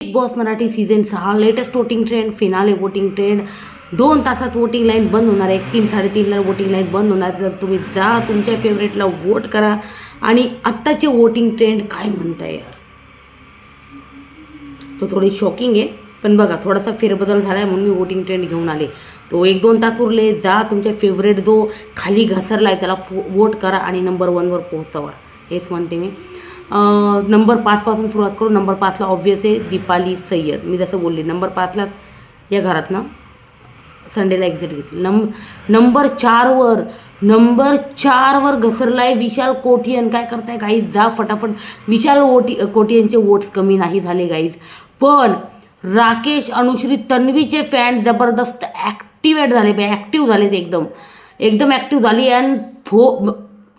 Big boss Marathi season 6 latest voting trend, finale voting trend. 2 तासात voting line बंद होणार आहे. 3-3:30ला वोटिंग लाईन बंद होणार. जर तुम्ही जा तुमच्या फेवरेटला वोट करा. आणि आत्ताचे वोटिंग ट्रेंड काय म्हणताय यार, तो थोडी शॉकिंग आहे. पण बघा, थोडासा फेरबदल झाला आहे म्हणून मी वोटिंग ट्रेंड घेऊन आले. तो 1-2 तास उरले. जा तुमच्या फेवरेट जो खाली घसरला आहे त्याला वोट करा आणि नंबर 1वर पोहोचवा. हेच म्हणते मी. नंबर 5 पासून सुरुवात करू. नंबर 5ला ऑब्व्हियस आहे दीपाली सय्यद. मी जसं बोलले नंबर 5ला या घरातनं संडेला एक्झिट घेतली. नंबर 4वर घसरला आहे विशाल कोठियन. काय करताय गाईज, जा फटाफट. विशाल कोठियनचे वोट्स कमी नाही झाले गाईज, पण राकेश, अनुश्री, तन्वीचे फॅन जबरदस्त ॲक्टिवेट झाले बाई. ॲक्टिव्ह झाले ते एकदम ॲक्टिव्ह झाली आणि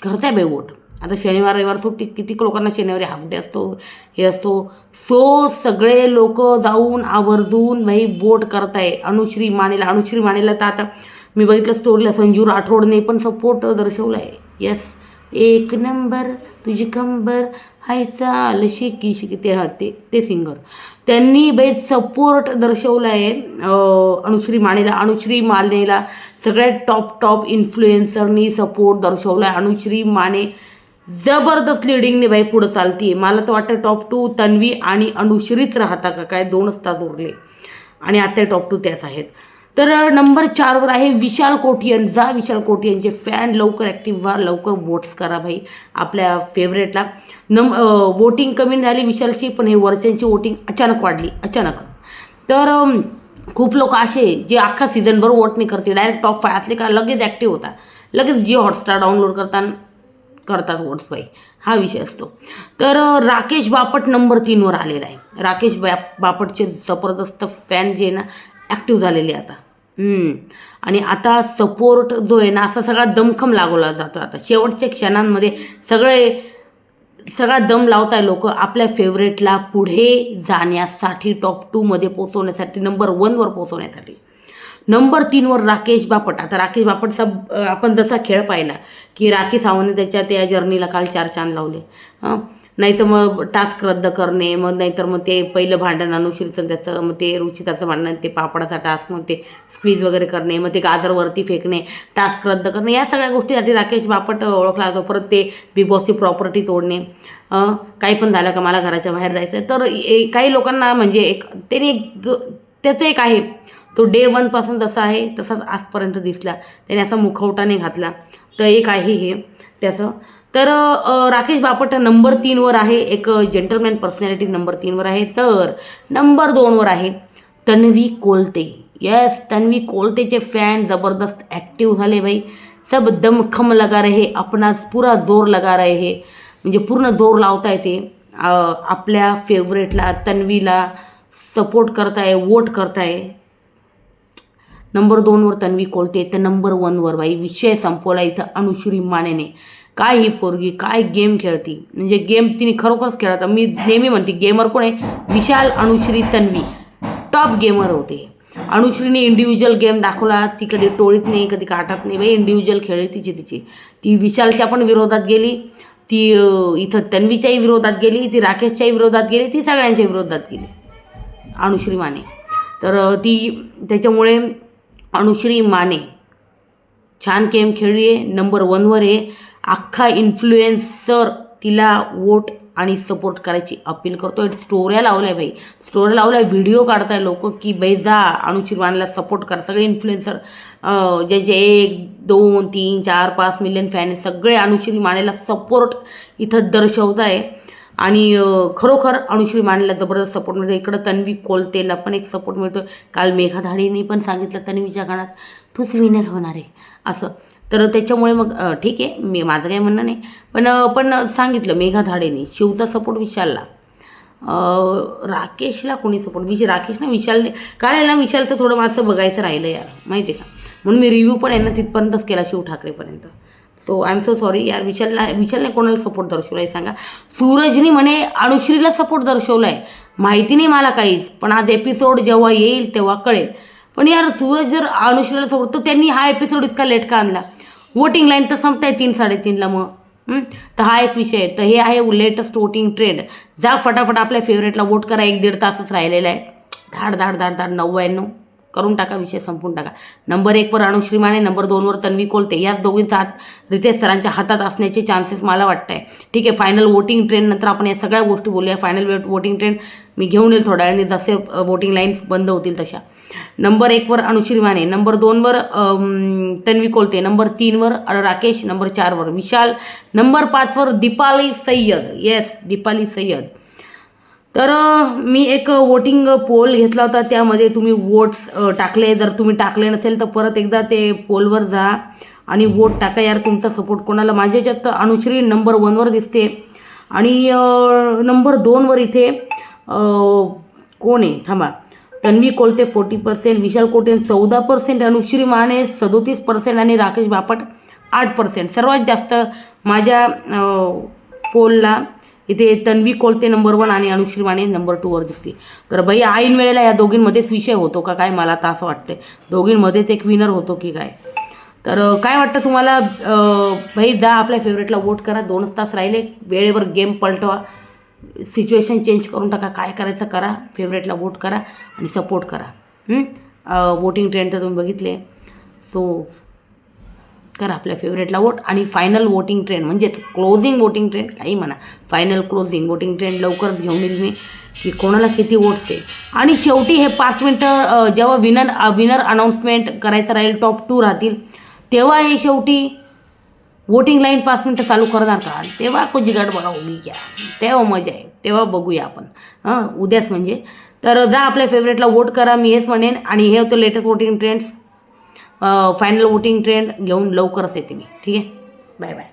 करताय बाई वोट. आता शनिवार रविवार सुट्टी, किती लोकांना शनिवारी हाफ डे असतो, हे असतो. सो सगळे लोक जाऊन आवर्जून बाई वोट करताय अनुश्री मानेला. तर आता मी बघितलं स्टोरीला संजू राठोडने पण सपोर्ट दर्शवला आहे. येस, 1 नंबर तुझी कंबर हाय चाल शिकी ते सिंगर, त्यांनी बाई सपोर्ट दर्शवला आहे अनुश्री मानेला. सगळ्यात टॉप इन्फ्लुएन्सरनी सपोर्ट दर्शवला आहे. अनुश्री माने जबरदस्त लिडिंगने बाई पुढं चालते. मला तर वाटतं टॉप 2 तन्वी आणि अनुश्रीच राहता का काय. 2च तास उरले आणि आता टॉप 2 त्याच आहेत. तर नंबर 4वर आहे विशाल कोठियन. जा विशाल कोठियनचे फॅन लवकर ॲक्टिव्ह व्हा, लवकर वोट्स करा भाई आपल्या फेवरेटला. वोटिंग कमी झाली विशालची, पण हे वरच्यांची वोटिंग अचानक वाढली. तर खूप लोक असे जे अख्खा सीझनभर वोट नाही करते, डायरेक्ट टॉप 5 असले का लगेच ॲक्टिव्ह होता, लगेच जिओ हॉटस्टार डाउनलोड करतात वोट्स बाई. हा विषय असतो. तर राकेश बापट नंबर 3वर आलेला आहे. राकेश बापटचे जबरदस्त फॅन जे ना ॲक्टिव्ह झालेले आता. आणि सपोर्ट जो आहे ना असा सगळा दमखम लागवला जातो. आता शेवटच्या क्षणांमध्ये सगळा दम लावताय लोक आपल्या फेवरेटला पुढे जाण्यासाठी, टॉप 2मध्ये पोचवण्यासाठी, नंबर 1वर पोचवण्यासाठी. नंबर 3वर राकेश बापट. आता राकेश बापटचा आपण जसा खेळ पाहिला की राखी सावंतने त्या जर्नीला काल 4 चांद लावले. नाहीतर मग टास्क रद्द करणे, मग नाहीतर मग ते पहिलं भांडण अनुश्रीचं त्याचं, मग ते रुचिताचं भांडण, ते पापडाचा टास्क, मग ते स्क्वीज वगैरे करणे, मग ते गाजरवरती फेकणे, टास्क रद्द करणे, या सगळ्या गोष्टीसाठी राकेश बापट ओळखला जातो. परत ते बिग बॉसची प्रॉपर्टी तोडणे, काही पण झालं का मला घराच्या बाहेर जायचं. तर काही लोकांना म्हणजे त्याचं एक आहे, तो डे 1 पासून जसा आहे तसाच आजपर्यंत दिसला, त्याने असा मुखवटाने घातला. तर एक आहे हे त्याचं. तर राकेश बापट नंबर 3वर आहे. एक जेंटलमॅन पर्सनॅलिटी नंबर 3वर आहे. तर नंबर 2वर आहे तन्वी कोलते. येस, तन्वी कोलतेचे फॅन जबरदस्त ॲक्टिव्ह झाले भाई. सब दमखम लगा रहे, अपना पूरा जोर लगा रहे हे, म्हणजे पूर्ण जोर लावता येते आपल्या फेवरेटला तन्वीला सपोर्ट करताय, वोट करताय. नंबर 2वर तन्वी कोलते. तर नंबर 1वर बाई विषय संपवला इथं अनुश्री मानेने. काय ही पोरगी काय गेम खेळती, म्हणजे गेम तिने खरोखरच खेळायचा. मी नेहमी म्हणते गेमर कोण आहे, विशाल, अनुश्री, तन्वी टॉप गेमर होते. अनुश्रीने इंडिव्हिज्युअल गेम दाखवला. ती कधी टोळीत नाही, कधी काटात नाही बाई, इंडिव्हिज्युअल खेळली तिची. ती विशालच्या पण विरोधात गेली, ती इथं तन्वीच्याही विरोधात गेली, ती राकेशच्याही विरोधात गेली, ती सगळ्यांच्या विरोधात गेली अनुश्री माने. तर त्याच्यामुळे अनुश्री माने छान गेम खेळली आहे. नंबर 1वर आहे. अख्खा इन्फ्लुएन्सर तिला वोट आणि सपोर्ट करायची अपील करतो. स्टोऱ्या लावल्या बाई, व्हिडिओ काढताय लोक की बाई जा अनुश्री मानेला सपोर्ट करा. सगळे इन्फ्लुएन्सर ज्यांचे 1, 2, 3, 4, 5 मिलियन फॅन आहेत, सगळे अनुश्री मानेला सपोर्ट इथं दर्शवत आहे. आणि खरोखर अनुश्री मानेला जबरदस्त सपोर्ट मिळतो. इकडं तन्वी कोलतेला पण एक सपोर्ट मिळतो. काल मेघा धाडेने पण सांगितलं तन्वीच्या गाण्यात तूच विनर होणार आहे असं. तर त्याच्यामुळे मग ठीक आहे, माझं काही म्हणणं नाही, पण सांगितलं मेघा धाडेने. शिवचा सपोर्ट विशालला, राकेशला कोणी सपोर्ट, राकेश ना विशालने. काय ना विशालचं थोडं माझं बघायचं राहिलं यार, माहिती आहे का. म्हणून मी रिव्ह्यू पण यांना तिथपर्यंतच केला, शिव ठाकरेपर्यंत. So I am so sorry यार. विशालने कोणाला सपोर्ट दर्शवला आहे सांगा. सूरजनी म्हणे अनुश्रीला सपोर्ट दर्शवला आहे, माहिती नाही मला काहीच, पण आज एपिसोड जेव्हा येईल तेव्हा कळेल. पण यार सूरज जर अनुश्रीला सपोर्ट, तर त्यांनी हा एपिसोड इतका लेट का आणला. वोटिंग लाईन तर संपताय 3-3:30ला, मग तर हा एक विषय आहे. तर हे आहे लेटेस्ट वोटिंग ट्रेंड. जा फटाफट आपल्या फेवरेटला वोट करा. 1-1.5 तासच राहिलेला आहे. धाड धाड धाड धाड 99 करून टाका, विषय संपून टाका. नंबर 1 वर अनुश्री माने, नंबर 2 वर तन्वी कोलते. याच दोघींचा हात रितेश सरांच्या हातात असण्याचे चान्सेस मला वाटत आहे. ठीक आहे, फायनल वोटिंग ट्रेंड नंतर आपण या सगळ्या गोष्टी बोलूया. फायनल वोटिंग ट्रेंड मी घेऊन येईल थोड्या वेळाने, जसे वोटिंग लाईन्स बंद होतील तशा. नंबर 1 वर अनुश्री माने, नंबर 2 वर तन्वी कोलते, नंबर 3 वर राकेश, नंबर 4 वर विशाल, नंबर 5 वर दीपाली सय्यद. येस, दीपाली सय्यद. तर मी एक वोटिंग पोल घेतला होता, त्यामध्ये तुम्ही वोट्स टाकले. जर तुम्ही टाकले नसेल तर परत एकदा ते पोलवर जा आणि वोट टाका यार. तुमचा सपोर्ट कोणाला? माझ्या याच्यात अनुश्री नंबर 1 वर दिसते आणि नंबर 2 वर इथे कोण आहे थांबा, तन्वी कोलते 40%, विशाल कोटे 14%, अनुश्री माने 37% आणि राकेश बापट 8%. सर्वात जास्त माझ्या पोलला इथे तन्वी कोलते नंबर 1 आणि अनुश्री माने नंबर 2 वर दिसते. तर बाई ऐन वेळेला या दोघींमध्येच विषय होतो का काय? मला तर असं वाटतंय दोघींमध्येच एक विनर होतो की काय. तर काय वाटतं तुम्हाला? भाई जा आपल्या फेवरेटला वोट करा. 2 तास राहिले. वेळेवर गेम पलटवा, सिच्युएशन चेंज करून टाका. काय करायचं करा, फेवरेटला वोट करा आणि सपोर्ट करा. वोटिंग ट्रेंड तर तुम्ही बघितले. सो करा आपल्या फेवरेटला वोट. आणि फायनल वोटिंग ट्रेंड म्हणजेच क्लोजिंग वोटिंग ट्रेंड काही म्हणा, फायनल क्लोजिंग वोटिंग ट्रेंड लवकरच घेऊन येईल मी की कोणाला किती वोट्स आहे. आणि शेवटी हे 5 मिनटं जेव्हा विनर अनाऊन्समेंट करायचं राहील, टॉप 2 राहतील, तेव्हा हे शेवटी वोटिंग लाईन 5 मिनटं चालू करणार का? तेव्हा कुछ गडबड होगी क्या? तेव्हा मजा आहे, तेव्हा बघूया आपण उद्याच म्हणजे. तर जा आपल्या फेवरेटला वोट करा, मी हेच म्हणेन. आणि हे होतं latest voting trends. Final voting trend घेऊन लवकरच येते मी. ठीक आहे, बाय बाय.